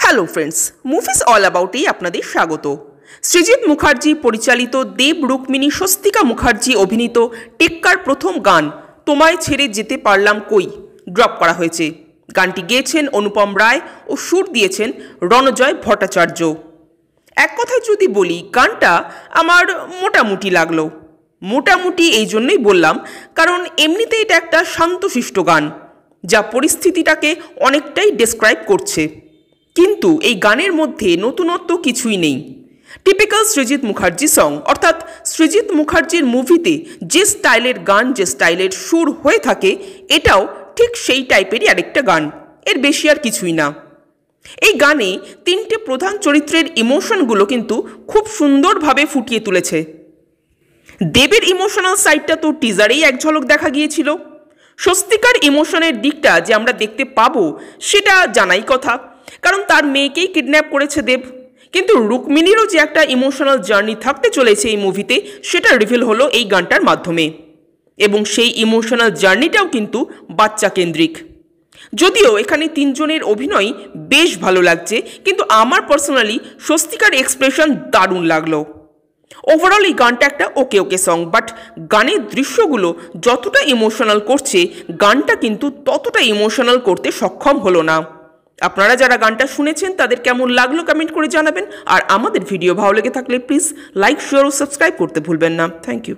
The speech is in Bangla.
হ্যালো ফ্রেন্ডস, মুভিজ অল অ্যাবাউটেই আপনাদের স্বাগত। সৃজিত মুখার্জি পরিচালিত, দেব রুক্মিণী স্বস্তিকা মুখার্জি অভিনীত টেক্কার প্রথম গান তোমায় ছেড়ে যেতে পারলাম কই ড্রপ করা হয়েছে। গানটি গেয়েছেন অনুপম রায় ও সুর দিয়েছেন রণজয় ভট্টাচার্য। এক কথায় যদি বলি, গানটা আমার মোটামুটি লাগলো। মোটামুটি এই জন্যই বললাম কারণ এমনিতে এটা একটা শান্তশিষ্ট গান, যা পরিস্থিতিটাকে অনেকটাই ডেসক্রাইব করছে। কিন্তু এই গানের মধ্যে নতুনত্ব কিছুই নেই। টিপিক্যাল সৃজিত মুখার্জি সং, অর্থাৎ সৃজিত মুখার্জির মুভিতে যে স্টাইলের গান, যে স্টাইলের সুর হয়ে থাকে, এটাও ঠিক সেই টাইপেরই আরেকটা গান, এর বেশি আর কিছুই না। এই গানে তিনটে প্রধান চরিত্রের ইমোশনগুলো কিন্তু খুব সুন্দরভাবে ফুটিয়ে তুলেছে। দেবের ইমোশনাল সাইডটা তো টিজারেই এক ঝলক দেখা গিয়েছিল। স্বস্তিকার ইমোশনের দিকটা যে আমরা দেখতে পাবো সেটা জানাই কথা, কারণ তার মেয়েকেই কিডন্যাপ করেছে দেব। কিন্তু রুক্মিণীরও যে একটা ইমোশনাল জার্নি থাকতে চলেছে এই মুভিতে, সেটা রিভিল হলো এই গানটার মাধ্যমে। এবং সেই ইমোশনাল জার্নিটাও কিন্তু বাচ্চা কেন্দ্রিক। যদিও এখানে তিনজনের অভিনয় বেশ ভালো লাগছে, কিন্তু আমার পার্সোনালি স্বস্তিকার এক্সপ্রেশন দারুণ লাগলো। ওভারঅল এই গানটা একটা ওকে ওকে সং, বাট গানের দৃশ্যগুলো যতটা ইমোশনাল করছে, গানটা কিন্তু ততটা ইমোশনাল করতে সক্ষম হলো না। আপনারা যারা গানটা শুনেছেন তাদের কেমন লাগলো কমেন্ট করে জানাবেন। আর আমাদের ভিডিও ভালো লেগে থাকলে প্লিজ লাইক, শেয়ার ও সাবস্ক্রাইব করতে ভুলবেন না। Thank you.